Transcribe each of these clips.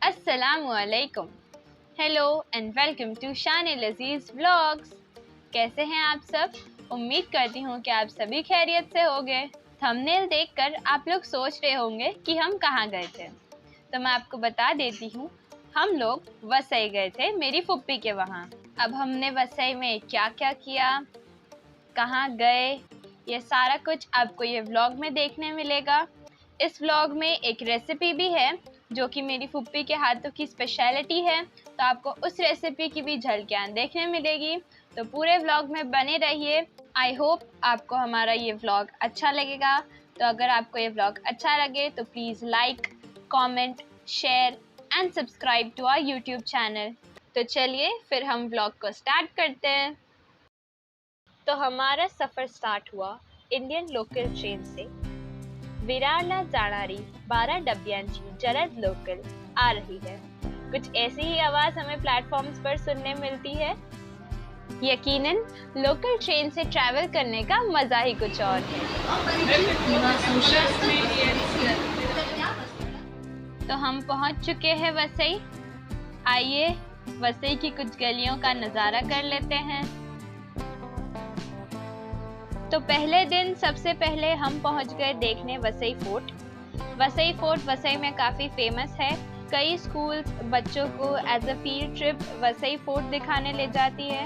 अस्सलामुअलैकुम। Hello and welcome to शान लजीज व्लॉग्स। कैसे हैं आप सब? उम्मीद करती हूँ कि आप सभी खैरियत से होंगे। थंबनेल देखकर आप लोग सोच रहे होंगे कि हम कहाँ गए थे, तो मैं आपको बता देती हूँ। हम लोग वसई गए थे मेरी फुप्पी के वहाँ। अब हमने वसई में क्या क्या किया, कहाँ गए, ये सारा कुछ आपको ये व्लॉग में देखने मिलेगा। इस व्लॉग में एक रेसिपी भी है जो कि मेरी फुप्पी के हाथों की स्पेशलिटी है, तो आपको उस रेसिपी की भी झलकियाँ देखने मिलेगी। तो पूरे व्लॉग में बने रहिए। आई होप आपको हमारा ये व्लॉग अच्छा लगेगा। तो अगर आपको ये व्लॉग अच्छा लगे तो please like, comment, share and subscribe to our YouTube channel. तो चलिए फिर हम व्लॉग को स्टार्ट करते हैं। तो हमारा सफ़र स्टार्ट हुआ इंडियन लोकल ट्रेन से। विरारला जाणारी 12 डब्यांची जलद लोकल आ रही है। कुछ ऐसी ही आवाज़ हमें प्लेटफॉर्म्स पर सुनने मिलती है। यकीनन लोकल ट्रेन से ट्रैवल करने का मज़ा ही कुछ और है। तो हम पहुंच चुके हैं वसई। आइए वसई की कुछ गलियों का नज़ारा कर लेते हैं। तो पहले दिन सबसे पहले हम पहुंच गए देखने वसई फोर्ट। वसई फोर्ट वसई में काफ़ी फेमस है। कई स्कूल्स बच्चों को as a field trip Vasai fort दिखाने ले जाती है।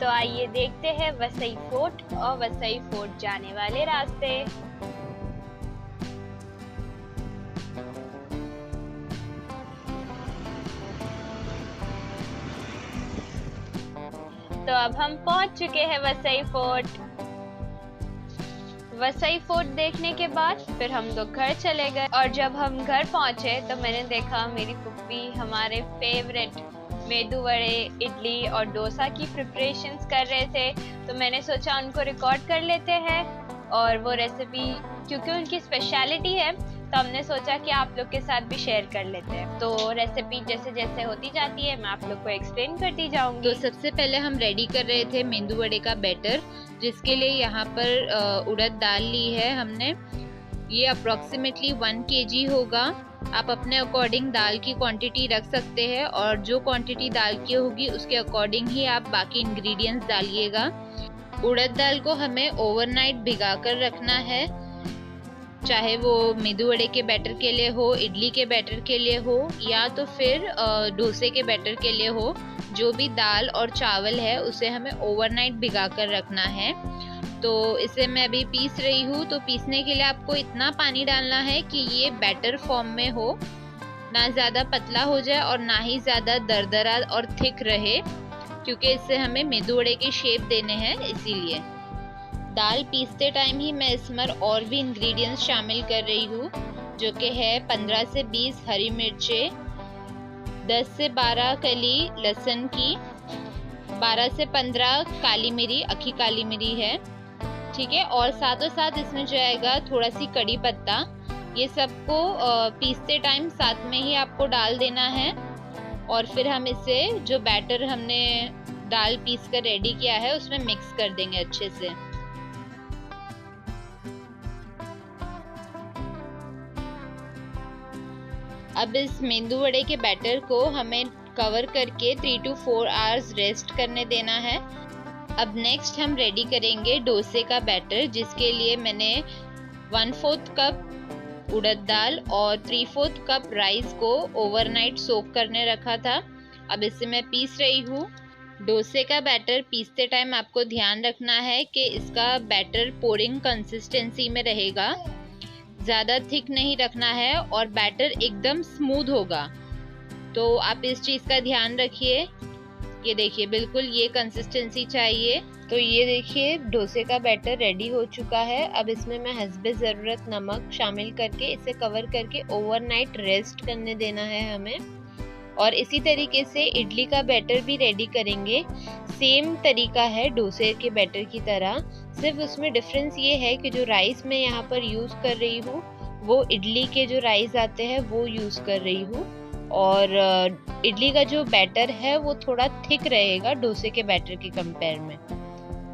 तो आइए देखते हैं वसई फोर्ट और वसई फोर्ट जाने वाले रास्ते। तो अब हम पहुंच चुके हैं वसई फोर्ट। वसई फोर्ट देखने के बाद फिर हम लोग घर चले गए, और जब हम घर पहुंचे तो मैंने देखा मेरी फुप्पी हमारे फेवरेट मेदू वड़े, इडली और डोसा की प्रिपरेशंस कर रहे थे। तो मैंने सोचा उनको रिकॉर्ड कर लेते हैं, और वो रेसिपी क्योंकि उनकी स्पेशलिटी है तो हमने सोचा कि आप लोग के साथ भी शेयर कर लेते हैं। तो रेसिपी जैसे जैसे होती जाती है मैं आप लोग को एक्सप्लेन करती जाऊंगी। तो सबसे पहले हम रेडी कर रहे थे मेंदू वड़े का बैटर, जिसके लिए यहाँ पर उड़द दाल ली है हमने। ये अप्रोक्सीमेटली 1 kg होगा। आप अपने अकॉर्डिंग दाल की क्वांटिटी रख सकते हैं, और जो क्वांटिटी दाल की होगी उसके अकॉर्डिंग ही आप बाकी इंग्रेडिएंट्स डालिएगा। उड़द दाल को हमें ओवरनाइट भिगा कर रखना है, चाहे वो मेदू वड़े के बैटर के लिए हो, इडली के बैटर के लिए हो, या तो फिर डोसे के बैटर के लिए हो। जो भी दाल और चावल है उसे हमें ओवरनाइट भिगा कर रखना है। तो इसे मैं अभी पीस रही हूँ। तो पीसने के लिए आपको इतना पानी डालना है कि ये बैटर फॉर्म में हो, ना ज़्यादा पतला हो जाए और ना ही ज़्यादा दरदरा और थिक रहे, क्योंकि इससे हमें मेदू वड़े की शेप देने हैं। इसीलिए दाल पीसते टाइम ही मैं इसमें और भी इंग्रेडिएंट्स शामिल कर रही हूँ, जो कि है 15 से 20 हरी मिर्चें, 10 से 12 कली लहसुन की, 12 से 15 काली मिरी, अखी काली मिरी है, ठीक है। और साथों साथ इसमें जाएगा थोड़ा सी कड़ी पत्ता। ये सबको पीसते टाइम साथ में ही आपको डाल देना है, और फिर हम इसे जो बैटर हमने दाल पीस कर रेडी किया है उसमें मिक्स कर देंगे अच्छे से। अब इस मेंदू वड़े के बैटर को हमें कवर करके 3 to 4 आवर्स रेस्ट करने देना है। अब नेक्स्ट हम रेडी करेंगे डोसे का बैटर, जिसके लिए मैंने 1/4 कप उड़द दाल और 3/4 कप राइस को ओवरनाइट सोक करने रखा था। अब इसे मैं पीस रही हूँ। डोसे का बैटर पीसते टाइम आपको ध्यान रखना है कि इसका बैटर पोरिंग कंसिस्टेंसी में रहेगा, ज़्यादा थिक नहीं रखना है, और बैटर एकदम स्मूथ होगा। तो आप इस चीज़ का ध्यान रखिए। ये देखिए बिल्कुल ये कंसिस्टेंसी चाहिए। तो ये देखिए डोसे का बैटर रेडी हो चुका है। अब इसमें मैं हस्बे ज़रूरत नमक शामिल करके इसे कवर करके ओवरनाइट रेस्ट करने देना है हमें। और इसी तरीके से इडली का बैटर भी रेडी करेंगे। सेम तरीका है डोसे के बैटर की तरह, सिर्फ उसमें डिफरेंस ये है कि जो राइस मैं यहाँ पर यूज़ कर रही हूँ वो इडली के जो राइस आते हैं वो यूज़ कर रही हूँ, और इडली का जो बैटर है वो थोड़ा थिक रहेगा डोसे के बैटर के कंपेयर में।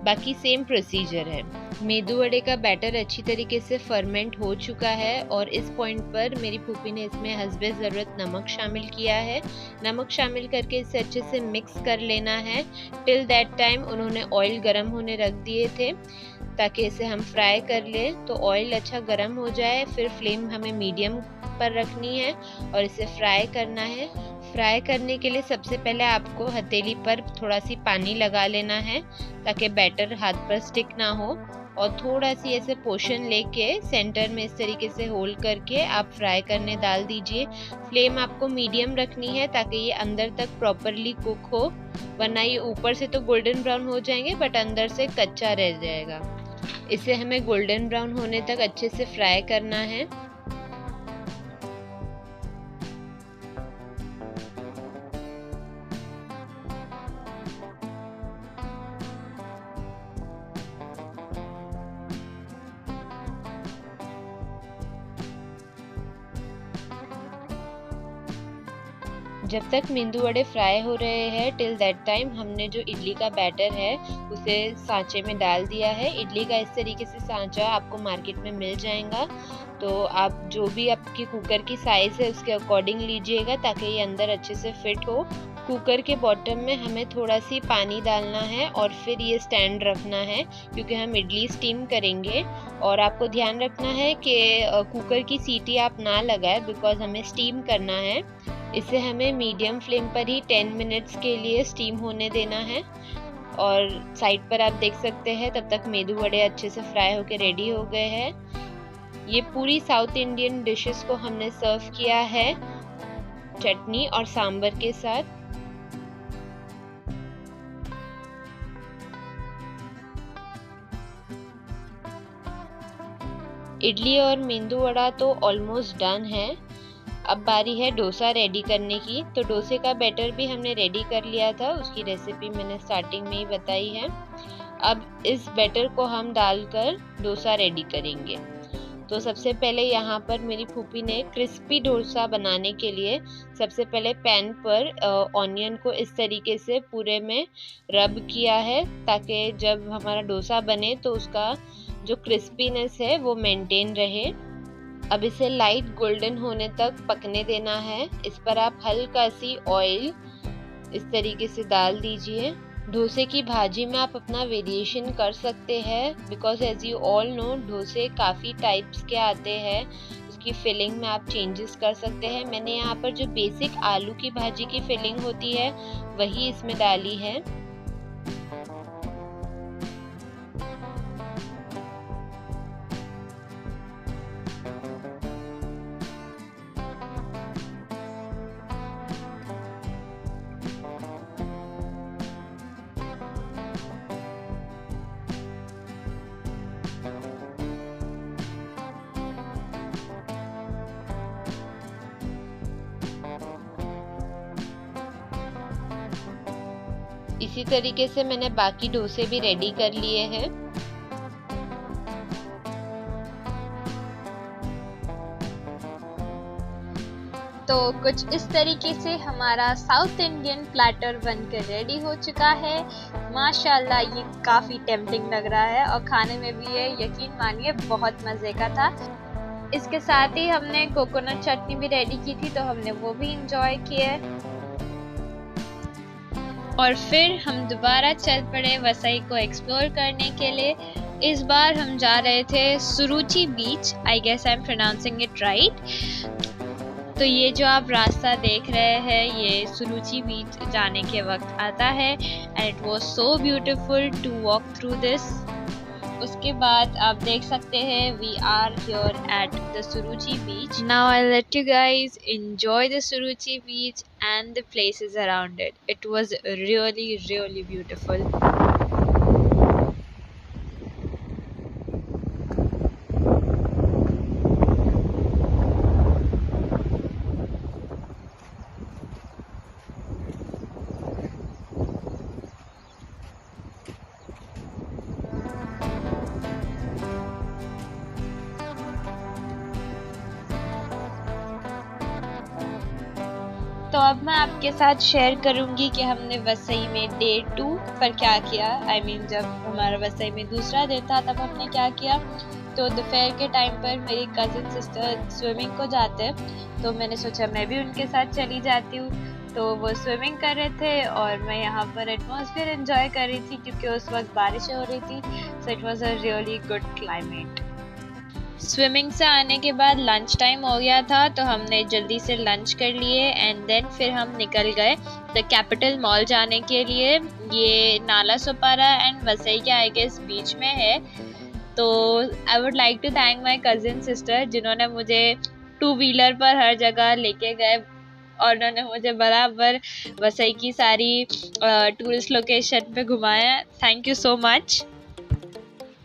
बाकी सेम प्रोसीजर है। मेदू वड़े का बैटर अच्छी तरीके से फर्मेंट हो चुका है और इस पॉइंट पर मेरी फूफी ने इसमें हस्बे ज़रूरत नमक शामिल किया है। नमक शामिल करके इसे अच्छे से मिक्स कर लेना है। टिल दैट टाइम उन्होंने ऑयल गरम होने रख दिए थे ताकि इसे हम फ्राई कर लें। तो ऑयल अच्छा गरम हो जाए, फिर फ्लेम हमें मीडियम पर रखनी है और इसे फ्राई करना है। फ्राई करने के लिए सबसे पहले आपको हथेली पर थोड़ा सी पानी लगा लेना है ताकि बैटर हाथ पर स्टिक ना हो, और थोड़ा सी ऐसे पोर्शन लेके सेंटर में इस तरीके से होल्ड करके आप फ्राई करने डाल दीजिए। फ्लेम आपको मीडियम रखनी है ताकि ये अंदर तक प्रॉपरली कुक हो, वरना ये ऊपर से तो गोल्डन ब्राउन हो जाएंगे बट अंदर से कच्चा रह जाएगा। इसे हमें गोल्डन ब्राउन होने तक अच्छे से फ्राई करना है। जब तक मेंदू वड़े फ्राई हो रहे हैं, टिल दैट टाइम हमने जो इडली का बैटर है उसे सांचे में डाल दिया है। इडली का इस तरीके से सांचा आपको मार्केट में मिल जाएगा, तो आप जो भी आपकी कुकर की साइज़ है उसके अकॉर्डिंग लीजिएगा ताकि ये अंदर अच्छे से फिट हो। कुकर के बॉटम में हमें थोड़ा सी पानी डालना है और फिर ये स्टैंड रखना है क्योंकि हम इडली स्टीम करेंगे। और आपको ध्यान रखना है कि कुकर की सीटी आप ना लगाए बिकॉज हमें स्टीम करना है। इसे हमें मीडियम फ्लेम पर ही 10 मिनट्स के लिए स्टीम होने देना है। और साइड पर आप देख सकते हैं तब तक मेदू वड़े अच्छे से फ्राई होकर रेडी हो गए हैं। ये पूरी साउथ इंडियन डिशेस को हमने सर्व किया है चटनी और सांभर के साथ। इडली और मेंदू वड़ा तो ऑलमोस्ट डन है। अब बारी है डोसा रेडी करने की। तो डोसे का बैटर भी हमने रेडी कर लिया था, उसकी रेसिपी मैंने स्टार्टिंग में ही बताई है। अब इस बैटर को हम डालकर डोसा रेडी करेंगे। तो सबसे पहले यहाँ पर मेरी फूफी ने क्रिस्पी डोसा बनाने के लिए सबसे पहले पैन पर ऑनियन को इस तरीके से पूरे में रब किया है ताकि जब हमारा डोसा बने तो उसका जो क्रिस्पीनेस है वो मेंटेन रहे। अब इसे लाइट गोल्डन होने तक पकने देना है। इस पर आप हल्का सी ऑयल इस तरीके से डाल दीजिए। डोसे की भाजी में आप अपना वेरिएशन कर सकते हैं because as you all know डोसे काफ़ी टाइप्स के आते हैं, उसकी फिलिंग में आप चेंजेस कर सकते हैं। मैंने यहाँ पर जो बेसिक आलू की भाजी की फिलिंग होती है वही इसमें डाली है। इसी तरीके से मैंने बाकी डोसे भी रेडी कर लिए हैं। तो कुछ इस तरीके से हमारा साउथ इंडियन प्लैटर बनकर रेडी हो चुका है। माशाल्लाह ये काफ़ी टेम्पटिंग लग रहा है और खाने में भी ये यकीन मानिए बहुत मज़े का था। इसके साथ ही हमने कोकोनट चटनी भी रेडी की थी तो हमने वो भी इंजॉय किया। और फिर हम दोबारा चल पड़े वसई को एक्सप्लोर करने के लिए। इस बार हम जा रहे थे Suruchi beach, I guess I am pronouncing it right. तो ये जो आप रास्ता देख रहे हैं ये सुरुचि बीच जाने के वक्त आता है and it was so beautiful to walk through this. उसके बाद आप देख सकते हैं we are here at the Suruchi beach. Now I let you guys enjoy the Suruchi beach and the places around it. It was really beautiful. तो अब मैं आपके साथ शेयर करूंगी कि हमने वसई में डे 2 पर क्या किया। जब हमारा वसई में दूसरा दिन था तब हमने क्या किया। तो दोपहर के टाइम पर मेरी कज़िन सिस्टर स्विमिंग को जाते हैं, तो मैंने सोचा मैं भी उनके साथ चली जाती हूँ। तो वो स्विमिंग कर रहे थे और मैं यहाँ पर एटमॉस्फेयर एंजॉय कर रही थी क्योंकि उस वक्त बारिश हो रही थी। So it was a really good climate. Swimming से आने के बाद लंच टाइम हो गया था, तो हमने जल्दी से लंच कर लिए एंड देन फिर हम निकल गए द कैपिटल मॉल जाने के लिए। ये नाला सोपारा एंड वसई के आई गेस बीच में है। तो I would like to thank my cousin sister जिन्होंने मुझे 2 व्हीलर पर हर जगह लेके गए और उन्होंने मुझे बराबर वसई की सारी टूरिस्ट लोकेशन पे घुमाया। Thank you so much.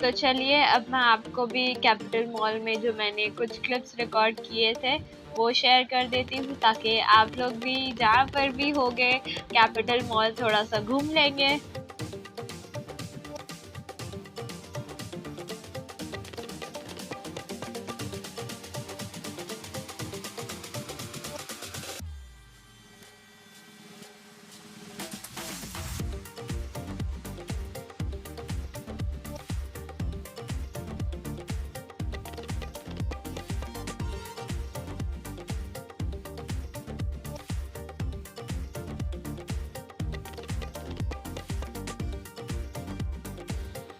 तो चलिए अब मैं आपको भी कैपिटल मॉल में जो मैंने कुछ क्लिप्स रिकॉर्ड किए थे वो शेयर कर देती हूँ, ताकि आप लोग भी जहाँ पर भी होंगे कैपिटल मॉल थोड़ा सा घूम लेंगे।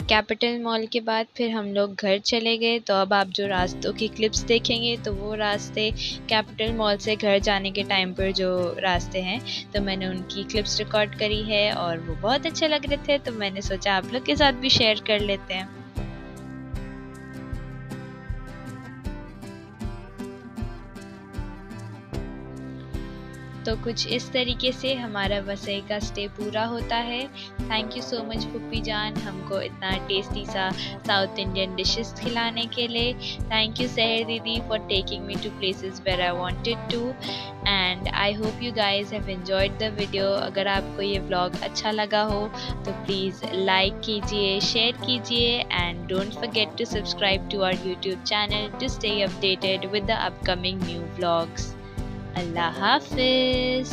कैपिटल मॉल के बाद फिर हम लोग घर चले गए। तो अब आप जो रास्तों की क्लिप्स देखेंगे तो वो रास्ते कैपिटल मॉल से घर जाने के टाइम पर जो रास्ते हैं, तो मैंने उनकी क्लिप्स रिकॉर्ड करी है और वो बहुत अच्छे लग रहे थे, तो मैंने सोचा आप लोग के साथ भी शेयर कर लेते हैं। तो कुछ इस तरीके से हमारा वसई का स्टे पूरा होता है। Thank you so much puppy जान हमको इतना टेस्टी सा साउथ इंडियन डिशेस खिलाने के लिए। थैंक यू सहर दीदी for taking me to places where I wanted to, and I hope you guys have enjoyed the video. अगर आपको ये व्लॉग अच्छा लगा हो तो प्लीज़ लाइक कीजिए, शेयर कीजिए and don't forget to subscribe to our YouTube channel to stay updated with the upcoming new vlogs. अल्लाह हाफिज़।